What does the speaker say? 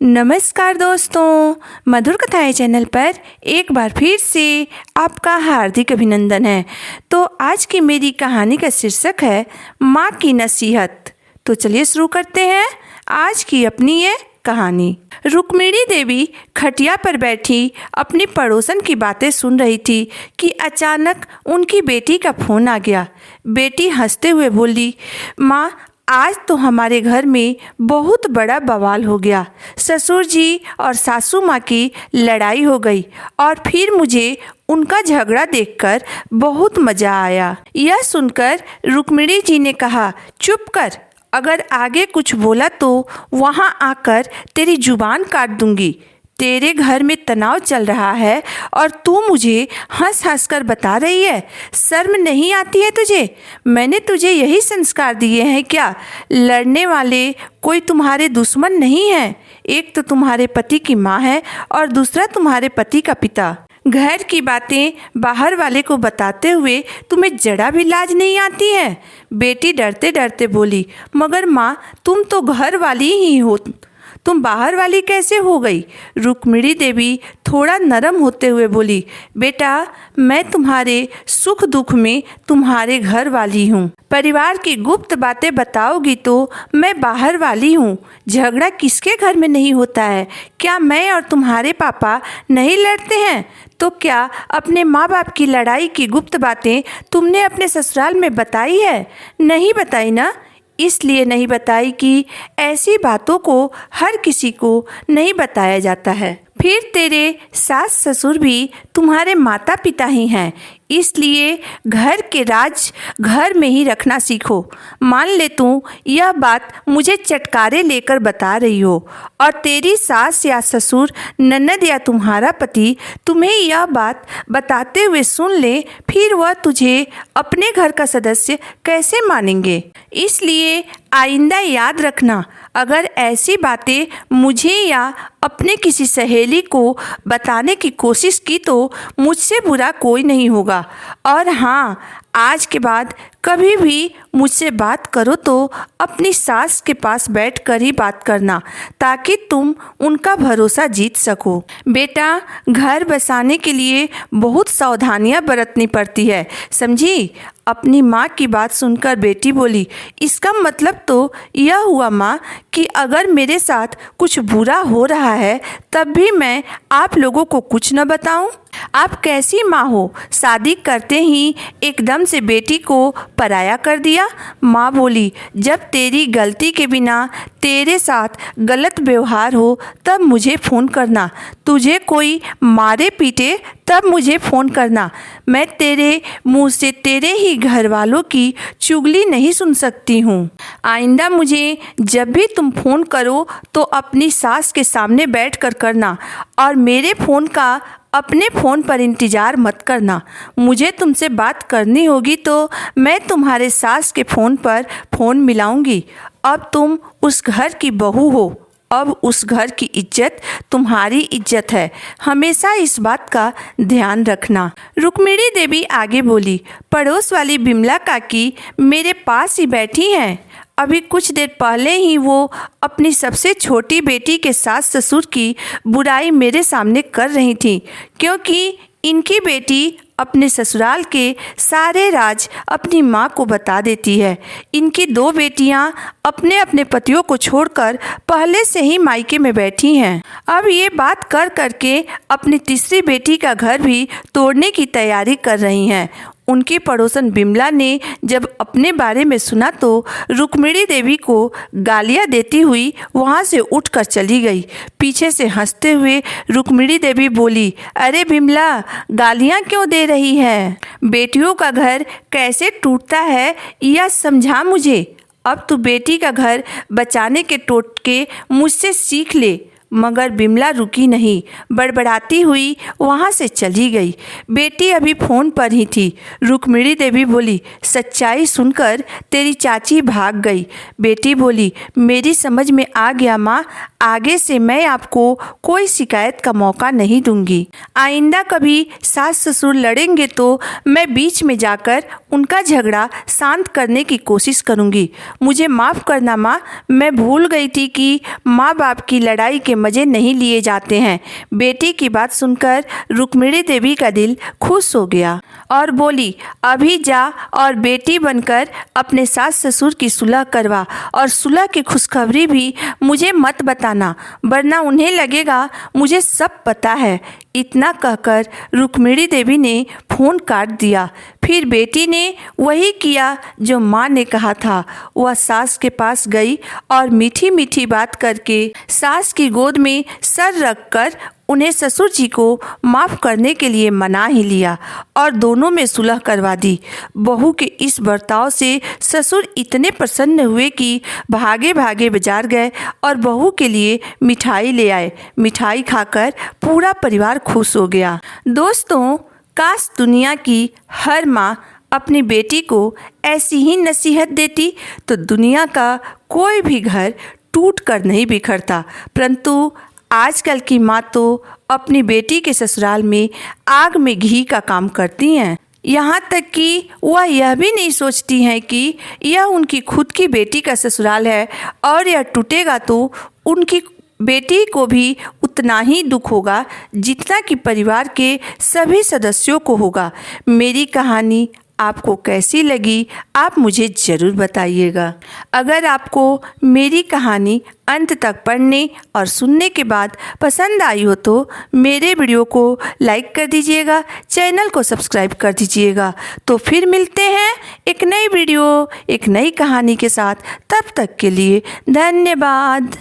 नमस्कार दोस्तों, मधुर कथाएं चैनल पर एक बार फिर से आपका हार्दिक अभिनंदन है। तो आज की मेरी कहानी का शीर्षक है माँ की नसीहत। तो चलिए शुरू करते हैं आज की अपनी ये कहानी। रुक्मिणी देवी खटिया पर बैठी अपनी पड़ोसन की बातें सुन रही थी कि अचानक उनकी बेटी का फोन आ गया। बेटी हंसते हुए बोली, माँ आज तो हमारे घर में बहुत बड़ा बवाल हो गया। ससुर जी और सासू माँ की लड़ाई हो गई और फिर मुझे उनका झगड़ा देखकर बहुत मज़ा आया। यह सुनकर रुक्मिणी जी ने कहा, चुप कर, अगर आगे कुछ बोला तो वहाँ आकर तेरी जुबान काट दूंगी। तेरे घर में तनाव चल रहा है और तू मुझे हंस हंस कर बता रही है। शर्म नहीं आती है तुझे? मैंने तुझे यही संस्कार दिए हैं क्या? लड़ने वाले कोई तुम्हारे दुश्मन नहीं है। एक तो तुम्हारे पति की माँ है और दूसरा तुम्हारे पति का पिता। घर की बातें बाहर वाले को बताते हुए तुम्हें जरा भी लाज नहीं आती है। बेटी डरते डरते बोली, मगर माँ तुम तो घर वाली ही हो, तुम बाहर वाली कैसे हो गई? रुक्मिणी देवी थोड़ा नरम होते हुए बोली, बेटा मैं तुम्हारे सुख दुख में तुम्हारे घर वाली हूँ। परिवार की गुप्त बातें बताओगी तो मैं बाहर वाली हूँ। झगड़ा किसके घर में नहीं होता है? क्या मैं और तुम्हारे पापा नहीं लड़ते हैं? तो क्या अपने माँ बाप की लड़ाई की गुप्त बातें तुमने अपने ससुराल में बताई है? नहीं बताई ना? इसलिए नहीं बताई कि ऐसी बातों को हर किसी को नहीं बताया जाता है। फिर तेरे सास ससुर भी तुम्हारे माता पिता ही हैं, इसलिए घर के राज घर में ही रखना सीखो। मान ले तू यह बात मुझे चटकारे लेकर बता रही हो और तेरी सास या ससुर, ननद या तुम्हारा पति तुम्हें यह बात बताते हुए सुन ले, फिर वह तुझे अपने घर का सदस्य कैसे मानेंगे? इसलिए आइंदा याद रखना, अगर ऐसी बातें मुझे या अपने किसी सहेली को बताने की कोशिश की तो मुझसे बुरा कोई नहीं होगा। और हाँ, आज के बाद कभी भी मुझसे बात करो तो अपनी सास के पास बैठकर ही बात करना, ताकि तुम उनका भरोसा जीत सको। बेटा, घर बसाने के लिए बहुत सावधानियां बरतनी पड़ती है, समझी? अपनी माँ की बात सुनकर बेटी बोली, इसका मतलब तो यह हुआ माँ कि अगर मेरे साथ कुछ बुरा हो रहा है तब भी मैं आप लोगों को कुछ न बताऊं? आप कैसी माँ हो? शादी करते ही एकदम से बेटी को पराया कर दिया। माँ बोली, जब तेरी गलती के बिना तेरे साथ गलत व्यवहार हो तब मुझे फ़ोन करना। तुझे कोई मारे पीटे तब मुझे फ़ोन करना। मैं तेरे मुंह से तेरे ही घर वालों की चुगली नहीं सुन सकती हूँ। आइंदा मुझे जब भी तुम फ़ोन करो तो अपनी सास के सामने बैठकर करना और मेरे फ़ोन का अपने फ़ोन पर इंतज़ार मत करना। मुझे तुमसे बात करनी होगी तो मैं तुम्हारे सास के फ़ोन पर फ़ोन मिलाऊंगी। अब तुम उस घर की बहू हो, अब उस घर की इज्जत तुम्हारी इज्जत है। हमेशा इस बात का ध्यान रखना। रुक्मिणी देवी आगे बोली, पड़ोस वाली बिमला काकी मेरे पास ही बैठी हैं। अभी कुछ देर पहले ही वो अपनी सबसे छोटी बेटी के सास ससुर की बुराई मेरे सामने कर रही थी, क्योंकि इनकी बेटी अपने ससुराल के सारे राज अपनी माँ को बता देती है। इनकी दो बेटियाँ अपने अपने पतियों को छोड़कर पहले से ही मायके में बैठी हैं। अब ये बात कर करके अपनी तीसरी बेटी का घर भी तोड़ने की तैयारी कर रही हैं। उनकी पड़ोसन बिमला ने जब अपने बारे में सुना तो रुक्मिणी देवी को गालियां देती हुई वहां से उठकर चली गई। पीछे से हंसते हुए रुक्मिणी देवी बोली, अरे बिमला, गालियां क्यों दे रही है? बेटियों का घर कैसे टूटता है यह समझा मुझे। अब तू बेटी का घर बचाने के टोटके मुझसे सीख ले। मगर बिमला रुकी नहीं, बड़बड़ाती हुई वहाँ से चली गई। बेटी अभी फ़ोन पर ही थी। रुक्मिणी देवी बोली, सच्चाई सुनकर तेरी चाची भाग गई। बेटी बोली, मेरी समझ में आ गया माँ, आगे से मैं आपको कोई शिकायत का मौका नहीं दूंगी। आइंदा कभी सास ससुर लड़ेंगे तो मैं बीच में जाकर उनका झगड़ा शांत करने की कोशिश करूंगी। मुझे माफ़ करना माँ, मैं भूल गई थी कि माँ बाप की लड़ाई के मज़े नहीं लिए जाते हैं। बेटी की बात सुनकर रुक्मिणी देवी का दिल खुश हो गया और बोली, अभी जा और बेटी बनकर अपने सास ससुर की सुलह करवा, और सुलह की खुशखबरी भी मुझे मत बताना, वरना उन्हें लगेगा मुझे सब पता है। इतना कहकर रुक्मिणी देवी ने फ़ोन काट दिया। फिर बेटी ने वही किया जो माँ ने कहा था। वह सास के पास गई और मीठी मीठी बात करके सास की गोद में सर रखकर उन्हें ससुर जी को माफ़ करने के लिए मना ही लिया और दोनों में सुलह करवा दी। बहू के इस बर्ताव से ससुर इतने प्रसन्न हुए कि भागे भागे बाजार गए और बहू के लिए मिठाई ले आए। मिठाई खाकर पूरा परिवार खुश हो गया। दोस्तों, काश दुनिया की हर माँ अपनी बेटी को ऐसी ही नसीहत देती तो दुनिया का कोई भी घर टूट कर नहीं बिखरता। परंतु आजकल की माँ तो अपनी बेटी के ससुराल में आग में घी का काम करती हैं। यहाँ तक कि वह यह भी नहीं सोचती हैं कि यह उनकी खुद की बेटी का ससुराल है और यह टूटेगा तो उनकी बेटी को भी उतना ही दुख होगा जितना कि परिवार के सभी सदस्यों को होगा। मेरी कहानी आपको कैसी लगी आप मुझे ज़रूर बताइएगा। अगर आपको मेरी कहानी अंत तक पढ़ने और सुनने के बाद पसंद आई हो तो मेरे वीडियो को लाइक कर दीजिएगा, चैनल को सब्सक्राइब कर दीजिएगा। तो फिर मिलते हैं एक नई वीडियो एक नई कहानी के साथ। तब तक के लिए धन्यवाद।